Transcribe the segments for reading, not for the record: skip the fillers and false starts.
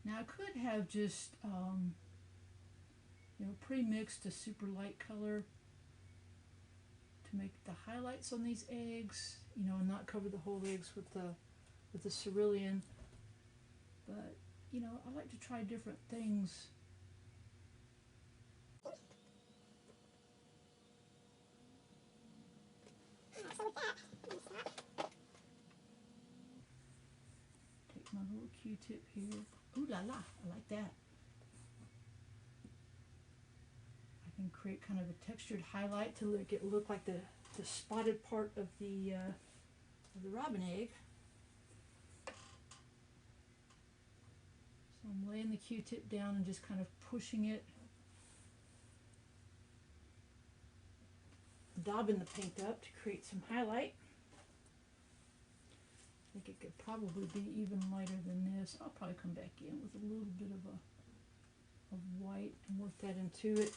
Now I could have just, you know, pre-mixed a super light color to make the highlights on these eggs, you know, and not cover the whole eggs with the cerulean. But, you know, I like to try different things. Take my little Q-tip here. Ooh la la, I like that. I can create kind of a textured highlight to make it look like the spotted part of the robin egg. So I'm laying the Q-tip down and just kind of pushing it, daubing the paint up to create some highlight. I think it could probably be even lighter than this. I'll probably come back in with a little bit of white and work that into it.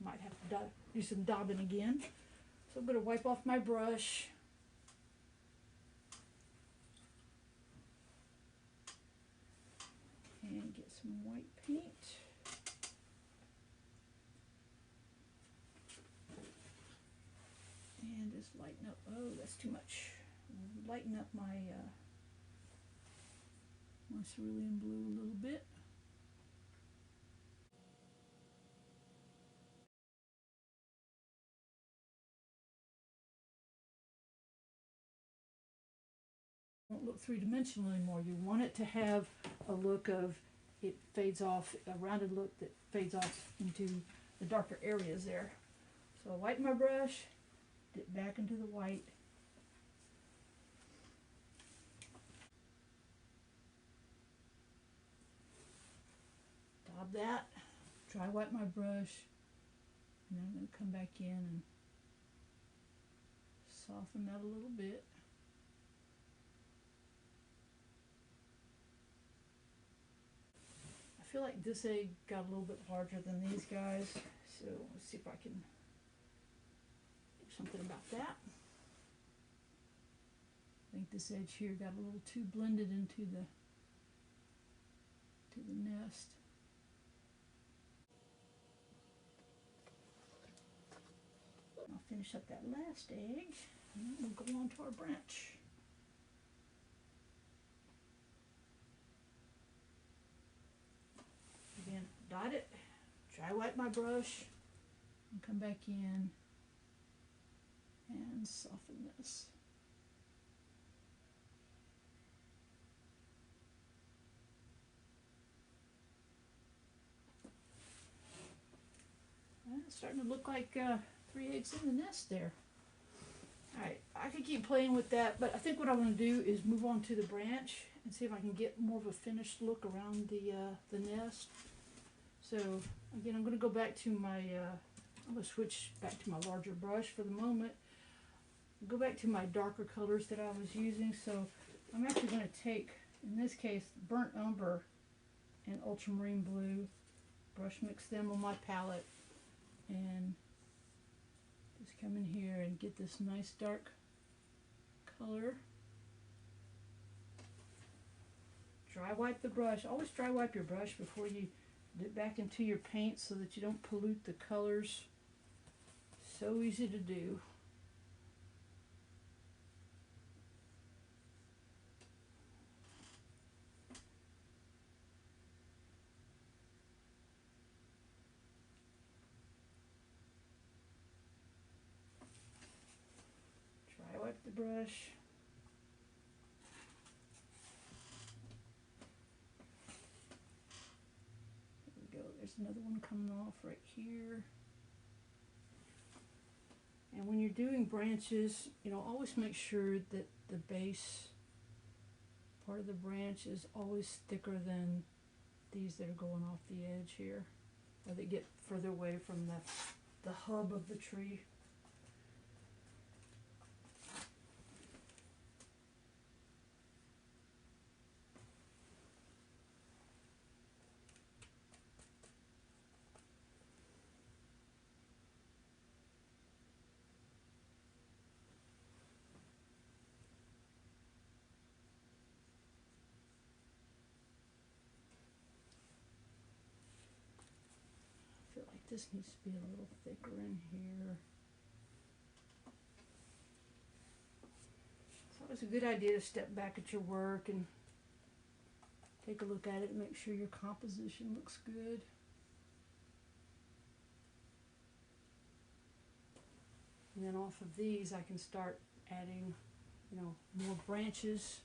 Might have to do some daubing again. So I'm going to wipe off my brush. And get some white paint. And just lighten up. Oh, that's too much. Lighten up my my cerulean blue a little bit. Won't look three-dimensional anymore. You want it to have a look of, it fades off, a rounded look that fades off into the darker areas there. So I wipe my brush, dip back into the white. Daub that, dry wipe my brush, and then I'm going to come back in and soften that a little bit. I feel like this egg got a little bit larger than these guys, so let's see if I can do something about that. I think this edge here got a little too blended into the nest. I'll finish up that last egg, and then we'll go on to our branch. Again, dot it, dry wipe my brush, and come back in and soften this. And it's starting to look like 3 eggs in the nest there. Alright, I could keep playing with that, but I think what I want to do is move on to the branch and see if I can get more of a finished look around the nest. So again, I'm going to go back to my, I'm going to switch back to my larger brush for the moment. Go back to my darker colors that I was using. So I'm actually going to take, in this case, burnt umber and ultramarine blue, brush mix them on my palette, and just come in here and get this nice dark color. Dry wipe the brush. Always dry wipe your brush before you dip back into your paint so that you don't pollute the colors. So easy to do. Dry wipe the brush. There's another one coming off right here. And when you're doing branches, you know, always make sure that the base part of the branch is always thicker than these that are going off the edge here, or they get further away from the hub of the tree. this needs to be a little thicker in here. It's always a good idea to step back at your work and take a look at it and make sure your composition looks good. And then off of these I can start adding, you know, more branches.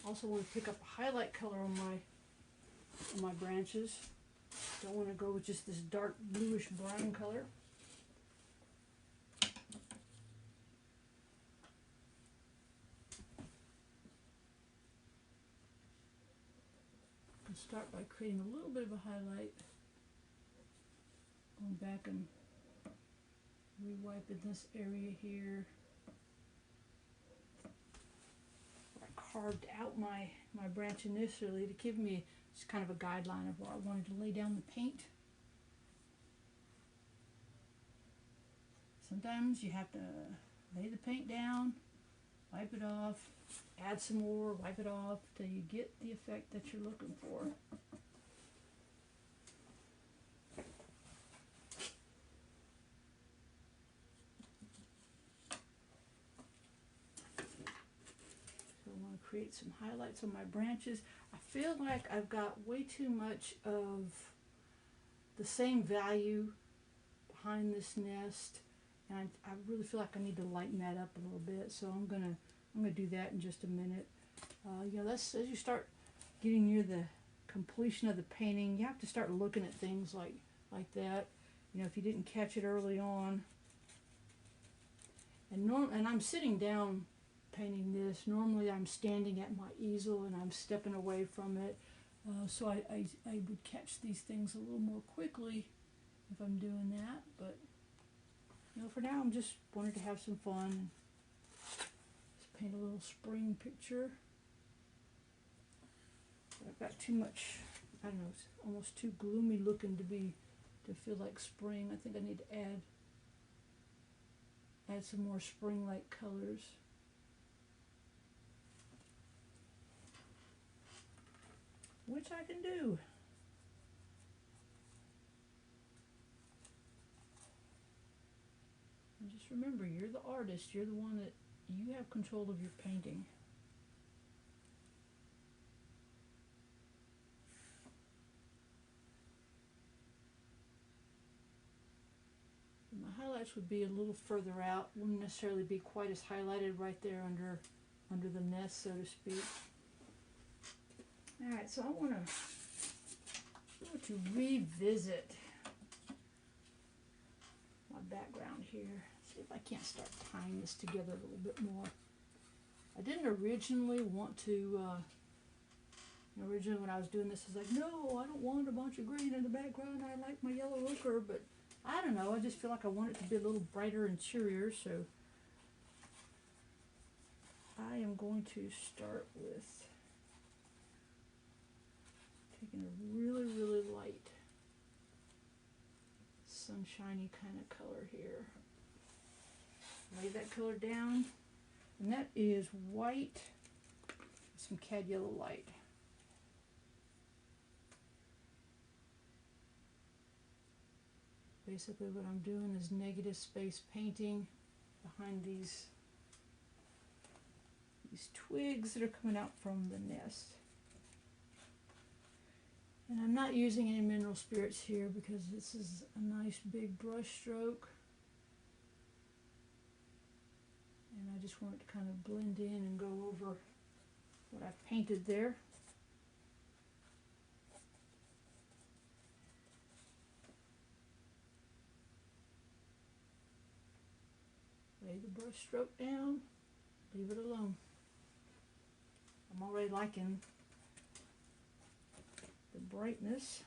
Also want to pick up a highlight color on my branches. Don't want to go with just this dark bluish brown color. I'll start by creating a little bit of a highlight. Going back and re-wiping this area here. I carved out my branch initially to give me just kind of a guideline of where I wanted to lay down the paint. Sometimes you have to lay the paint down, wipe it off, add some more, wipe it off till you get the effect that you're looking for. Create some highlights on my branches. I feel like I've got way too much of the same value behind this nest, and I really feel like I need to lighten that up a little bit. So I'm gonna do that in just a minute. You know, as you start getting near the completion of the painting, you have to start looking at things like that. You know, if you didn't catch it early on, and I'm sitting down painting this. Normally I'm standing at my easel and I'm stepping away from it, so I would catch these things a little more quickly if I'm doing that, but you know, for now I'm just wanting to have some fun. Just paint a little spring picture. I've got too much, I don't know, it's almost too gloomy looking to feel like spring. I think I need to add some more spring-like colors. Which I can do. And just remember, you're the artist. You're the one that you have control of your painting. And my highlights would be a little further out. Wouldn't necessarily be quite as highlighted right there under the nest, so to speak. Alright, so I want to revisit my background here. See if I can't start tying this together a little bit more. I didn't originally want to, originally when I was doing this, I was like, no, I don't want a bunch of green in the background. I like my yellow ochre, but I don't know. I just feel like I want it to be a little brighter and cheerier, so I am going to start with taking a really, really light, sunshiny kind of color here. Lay that color down, and that is white with some cad yellow light. Basically what I'm doing is negative space painting behind these twigs that are coming out from the nest. And I'm not using any mineral spirits here because this is a nice big brush stroke. And I just want it to kind of blend in and go over what I've painted there. Lay the brush stroke down, leave it alone. I'm already liking the brightness.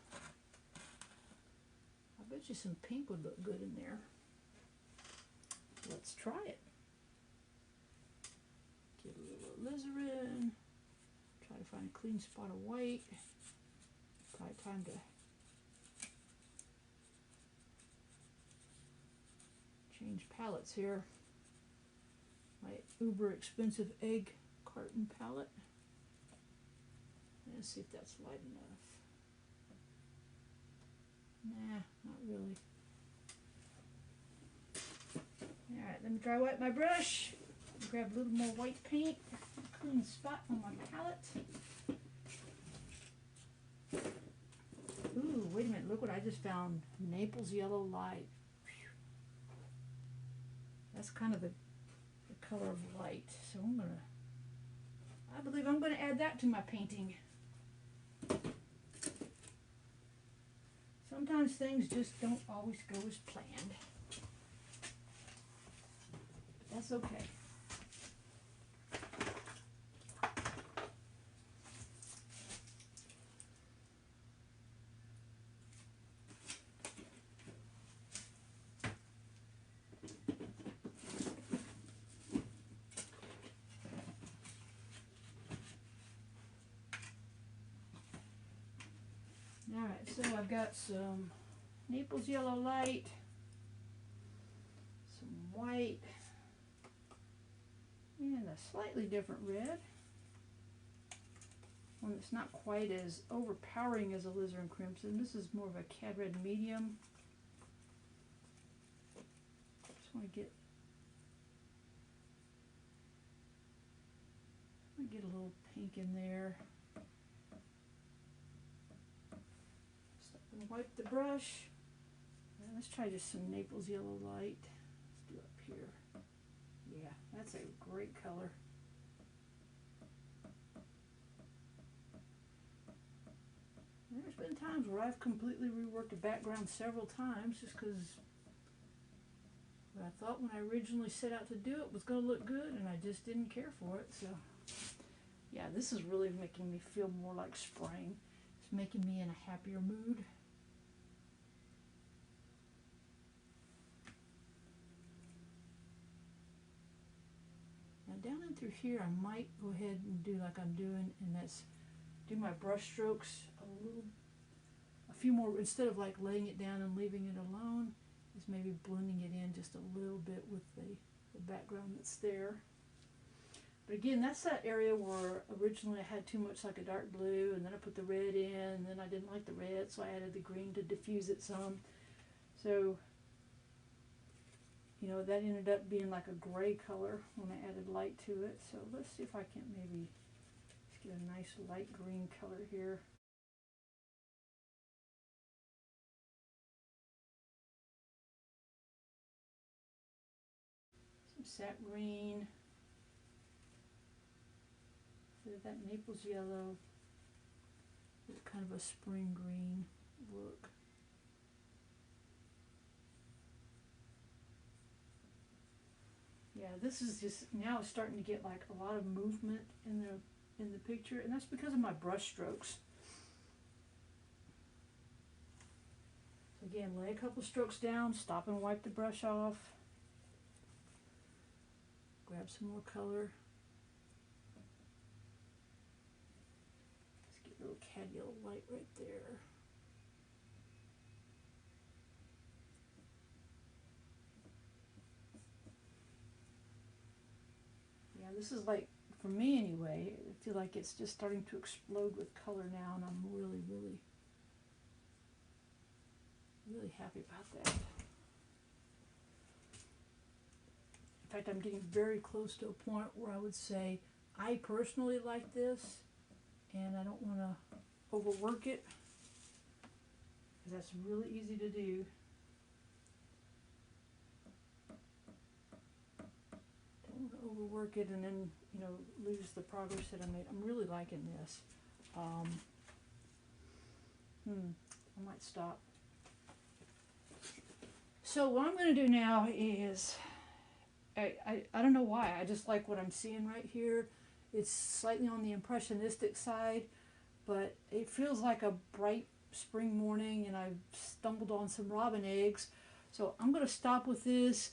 I bet you some pink would look good in there. Let's try it. Get a little alizarin. Try to find a clean spot of white. Probably time to change palettes here. My uber expensive egg carton palette. Let's see if that's light enough. Nah, not really. Alright, let me dry wipe my brush. Grab a little more white paint. A clean spot on my palette. Ooh, wait a minute, look what I just found. Naples yellow light. Whew. That's kind of the color of light. So I believe I'm gonna add that to my painting. Sometimes things just don't always go as planned. But that's okay. Alright, so I've got some Naples yellow light, some white, and a slightly different red. One that's not quite as overpowering as a alizarin crimson. This is more of a cad red medium. Just want to get a little pink in there. Wipe the brush. And let's try just some Naples yellow light. Let's do up here. Yeah, that's a great color. There's been times where I've completely reworked a background several times just because what I thought when I originally set out to do it was going to look good, and I just didn't care for it. So yeah, this is really making me feel more like spring. It's making me in a happier mood. Down in through here, I might go ahead and do like I'm doing, and that's do my brush strokes a few more, instead of like laying it down and leaving it alone, is maybe blending it in just a little bit with the background that's there. But again, that's that area where originally I had too much like a dark blue, and then I put the red in, and then I didn't like the red, so I added the green to diffuse it some. So you know, that ended up being like a gray color when I added light to it. So let's see if I can maybe just get a nice light green color here. Some sap green. So that Naples yellow is kind of a spring green look. Yeah, this is just, now it's starting to get like a lot of movement in the picture, and that's because of my brush strokes. So again, lay a couple strokes down, stop and wipe the brush off. Grab some more color. Let's get a little cad yellow light right there. Yeah, this is like, for me anyway, I feel like it's just starting to explode with color now, and I'm really, really, really happy about that. In fact, I'm getting very close to a point where I would say I personally like this, and I don't want to overwork it, because that's really easy to do. Overwork it and then, you know, lose the progress that I made. I'm really liking this. I might stop. So what I'm going to do now is, I don't know why, I just like what I'm seeing right here. It's slightly on the impressionistic side, but it feels like a bright spring morning, and I've stumbled on some robin eggs. So I'm going to stop with this.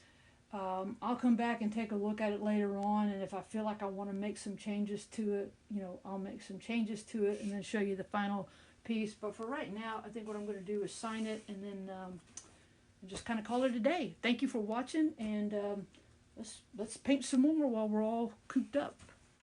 I'll come back and take a look at it later on, and if I feel like I want to make some changes to it, you know, I'll make some changes to it and then show you the final piece. But for right now, I think what I'm going to do is sign it, and then just kind of call it a day. Thank you for watching, and let's paint some more while we're all cooped up.